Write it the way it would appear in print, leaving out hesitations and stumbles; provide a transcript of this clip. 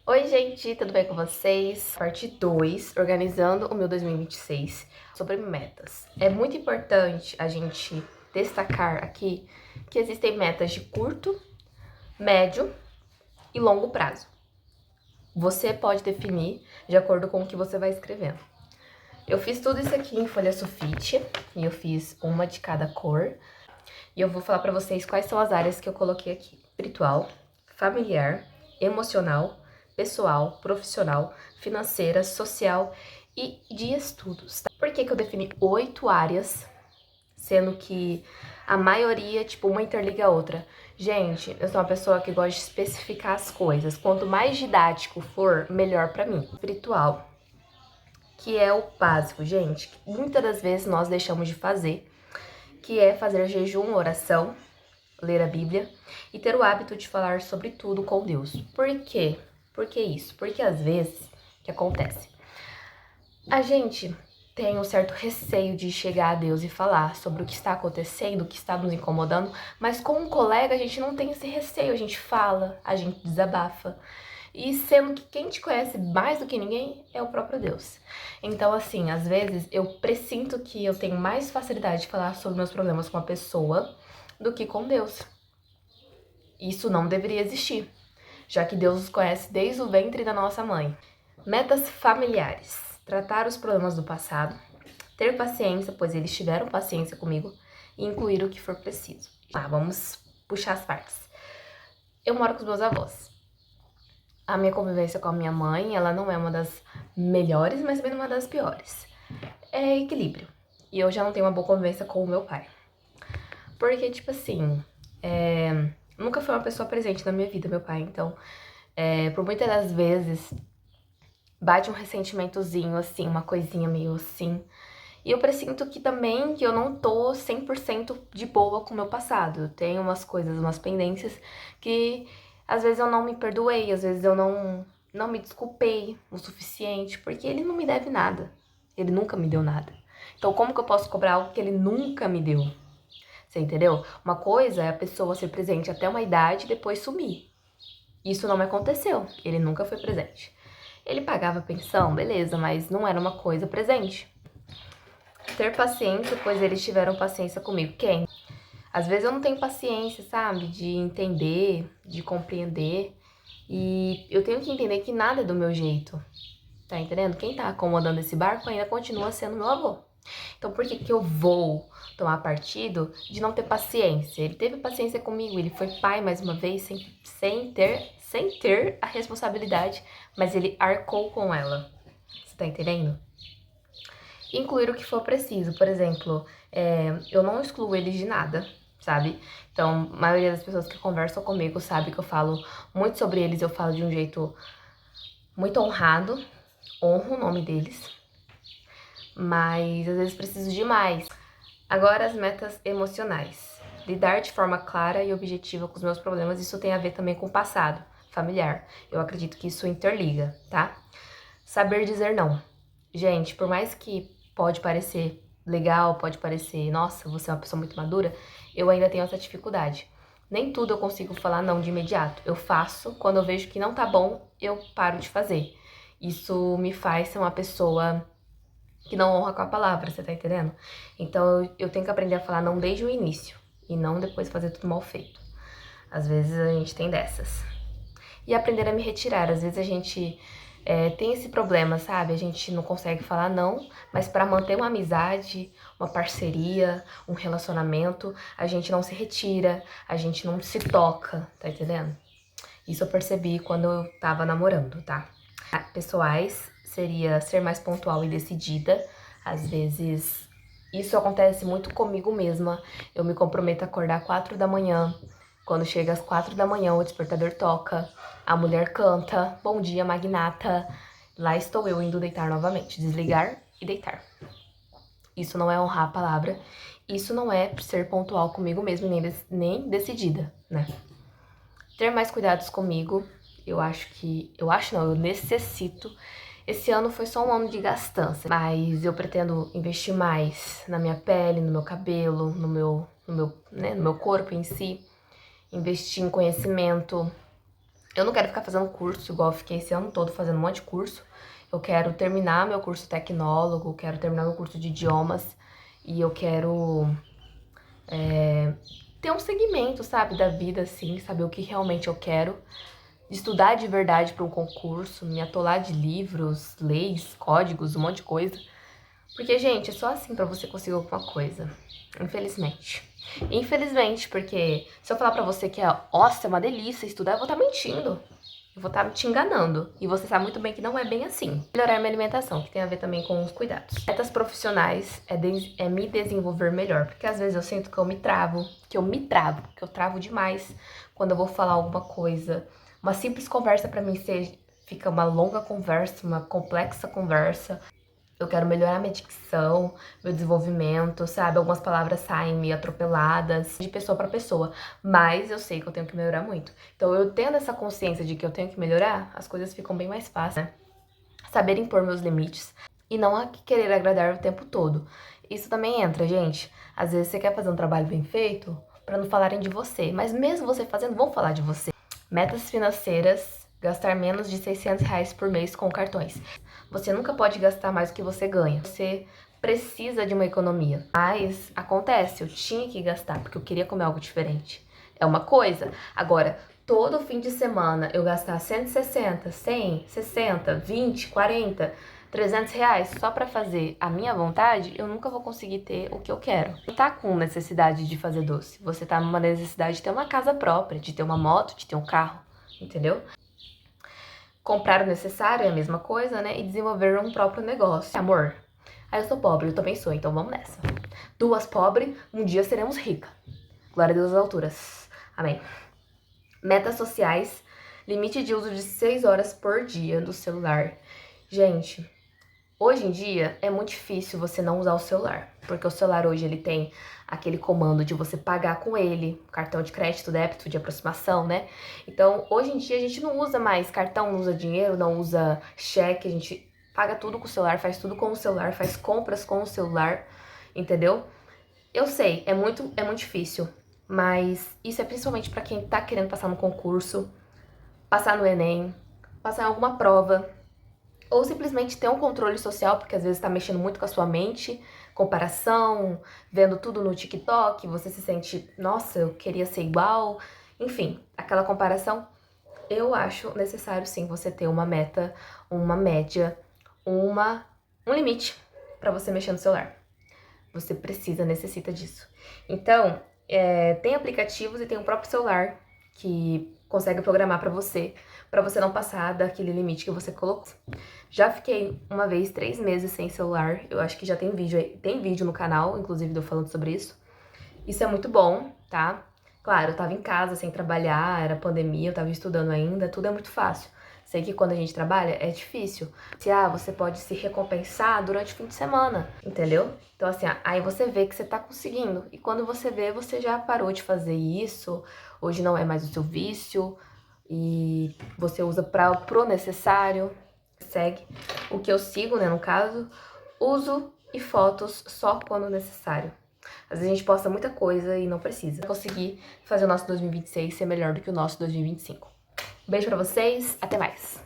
Oi, gente, tudo bem com vocês? Parte 2, organizando o meu 2026 sobre metas. É muito importante a gente destacar aqui que existem metas de curto, médio e longo prazo. Você pode definir de acordo com o que você vai escrevendo. Eu fiz tudo isso aqui em folha sulfite e eu fiz uma de cada cor. E eu vou falar para vocês quais são as áreas que eu coloquei aqui: espiritual, familiar, emocional, pessoal, profissional, financeira, social e de estudos. Tá? Por que eu defini 8 áreas, sendo que a maioria, tipo, uma interliga a outra? Gente, eu sou uma pessoa que gosta de especificar as coisas. Quanto mais didático for, melhor para mim. Espiritual, que é o básico, gente, que muitas das vezes nós deixamos de fazer, que é fazer jejum, oração, ler a Bíblia e ter o hábito de falar sobre tudo com Deus. Por quê? Por que isso? Porque às vezes, o que acontece? A gente tem um certo receio de chegar a Deus e falar sobre o que está acontecendo, o que está nos incomodando, mas com um colega a gente não tem esse receio, a gente fala, a gente desabafa. E sendo que quem te conhece mais do que ninguém é o próprio Deus. Então, assim, às vezes eu presinto que eu tenho mais facilidade de falar sobre meus problemas com a pessoa do que com Deus. Isso não deveria existir, já que Deus os conhece desde o ventre da nossa mãe. Metas familiares: tratar os problemas do passado, ter paciência, pois eles tiveram paciência comigo, e incluir o que for preciso. Vamos puxar as partes. Eu moro com os meus avós. A minha convivência com a minha mãe, ela não é uma das melhores, mas também não é uma das piores. É equilíbrio. E eu já não tenho uma boa convivência com o meu pai. Porque, tipo assim, nunca foi uma pessoa presente na minha vida, meu pai. Então, por muitas das vezes, bate um ressentimentozinho, assim, uma coisinha meio assim. E eu presinto que também que eu não tô 100% de boa com o meu passado. Eu tenho umas coisas, umas pendências que às vezes eu não me perdoei, às vezes eu não me desculpei o suficiente, porque ele não me deve nada. Ele nunca me deu nada. Então, como que eu posso cobrar algo que ele nunca me deu? Você entendeu? Uma coisa é a pessoa ser presente até uma idade e depois sumir. Isso não me aconteceu. Ele nunca foi presente. Ele pagava pensão, beleza, mas não era uma coisa presente. Ter paciência, pois eles tiveram paciência comigo. Quem? Às vezes eu não tenho paciência, sabe? De entender, de compreender. E eu tenho que entender que nada é do meu jeito. Tá entendendo? Quem tá acomodando esse barco ainda continua sendo meu avô. Então por que eu vou tomar partido de não ter paciência? Ele teve paciência comigo, ele foi pai mais uma vez, sem ter a responsabilidade, mas ele arcou com ela. Você tá entendendo? Incluir o que for preciso. Por exemplo, eu não excluo eles de nada, sabe? Então, a maioria das pessoas que conversam comigo sabe que eu falo muito sobre eles, eu falo de um jeito muito honrado, honro o nome deles, mas às vezes preciso de mais. Agora, as metas emocionais. Lidar de forma clara e objetiva com os meus problemas, isso tem a ver também com o passado familiar. Eu acredito que isso interliga, tá? Saber dizer não. Gente, por mais que pode parecer legal, pode parecer, nossa, você é uma pessoa muito madura, eu ainda tenho essa dificuldade. Nem tudo eu consigo falar não de imediato. Eu faço, quando eu vejo que não tá bom, eu paro de fazer. Isso me faz ser uma pessoa que não honra com a palavra, você tá entendendo? Então eu tenho que aprender a falar não desde o início e não depois fazer tudo mal feito. Às vezes a gente tem dessas. E aprender a me retirar. Às vezes a gente tem esse problema, sabe? A gente não consegue falar não, mas para manter uma amizade, uma parceria, um relacionamento, a gente não se retira, a gente não se toca, tá entendendo? Isso eu percebi quando eu tava namorando, tá? Pessoais seria ser mais pontual e decidida. Às vezes isso acontece muito comigo mesma. Eu me comprometo a acordar 4 da manhã. Quando chega às 4 da manhã, o despertador toca, a mulher canta, bom dia, magnata. Lá estou eu indo deitar novamente, desligar e deitar. Isso não é honrar a palavra, isso não é ser pontual comigo mesmo, nem decidida, né? Ter mais cuidados comigo, eu necessito. Esse ano foi só um ano de gastança, mas eu pretendo investir mais na minha pele, no meu cabelo, no meu corpo em si. Investir em conhecimento, Eu não quero ficar fazendo curso, igual eu fiquei esse ano todo fazendo um monte de curso. Eu quero terminar meu curso tecnólogo, quero terminar meu curso de idiomas e eu quero ter um segmento, sabe, da vida, assim, saber o que realmente eu quero. Estudar de verdade para um concurso, me atolar de livros, leis, códigos, um monte de coisa. Porque, gente, é só assim pra você conseguir alguma coisa. Infelizmente. Infelizmente, porque se eu falar pra você que nossa, é uma delícia estudar, eu vou estar mentindo. Eu vou estar te enganando. E você sabe muito bem que não é bem assim. Melhorar minha alimentação, que tem a ver também com os cuidados. Metas profissionais é me desenvolver melhor. Porque às vezes eu sinto que eu travo, que eu travo demais quando eu vou falar alguma coisa. Uma simples conversa pra mim fica uma longa conversa, uma complexa conversa. Eu quero melhorar minha dicção, meu desenvolvimento, sabe? Algumas palavras saem meio atropeladas, de pessoa pra pessoa. Mas eu sei que eu tenho que melhorar muito. Então, eu tendo essa consciência de que eu tenho que melhorar, as coisas ficam bem mais fáceis, né? Saber impor meus limites e não querer agradar o tempo todo. Isso também entra, gente. Às vezes você quer fazer um trabalho bem feito pra não falarem de você. Mas mesmo você fazendo, vão falar de você. Metas financeiras, gastar menos de R$ 600 por mês com cartões. Você nunca pode gastar mais do que você ganha. Você precisa de uma economia. Mas acontece, eu tinha que gastar porque eu queria comer algo diferente. É uma coisa. Agora, todo fim de semana eu gastar 160, 100, 60, 20, 40, R$ 300 só pra fazer a minha vontade, eu nunca vou conseguir ter o que eu quero. Não tá com necessidade de fazer doce. Você tá numa necessidade de ter uma casa própria, de ter uma moto, de ter um carro, entendeu? Comprar o necessário é a mesma coisa, né? E desenvolver um próprio negócio. Amor, eu sou pobre, eu também sou, então vamos nessa. Duas pobres, um dia seremos ricas. Glória a Deus às alturas. Amém. Metas sociais, limite de uso de 6 horas por dia do celular. Gente, hoje em dia é muito difícil você não usar o celular, porque o celular hoje ele tem aquele comando de você pagar com ele, cartão de crédito, débito, de aproximação, né? Então, hoje em dia a gente não usa mais cartão, não usa dinheiro, não usa cheque, a gente paga tudo com o celular, faz tudo com o celular, faz compras com o celular, entendeu? Eu sei, é muito difícil, mas isso é principalmente para quem tá querendo passar no concurso, passar no Enem, passar em alguma prova, ou simplesmente ter um controle social, porque às vezes tá mexendo muito com a sua mente, comparação, vendo tudo no TikTok, você se sente, nossa, eu queria ser igual. Enfim, aquela comparação. Eu acho necessário sim você ter uma meta, uma média, um limite pra você mexer no celular. Você necessita disso. Então, tem aplicativos e tem o próprio celular que consegue programar pra você não passar daquele limite que você colocou. Já fiquei uma vez 3 meses sem celular. Eu acho que já tem vídeo aí, tem vídeo no canal, inclusive, eu falando sobre isso. Isso é muito bom, tá? Claro, eu tava em casa sem trabalhar, era pandemia, eu tava estudando ainda, tudo é muito fácil. Sei que quando a gente trabalha é difícil. Você pode se recompensar durante o fim de semana, entendeu? Então assim, aí você vê que você tá conseguindo. E quando você vê, você já parou de fazer isso, hoje não é mais o seu vício, e você usa pro necessário. Segue o que eu sigo, né, no caso, uso e fotos só quando necessário. Às vezes a gente posta muita coisa e não precisa. Conseguir fazer o nosso 2026 ser melhor do que o nosso 2025. Beijo pra vocês, até mais!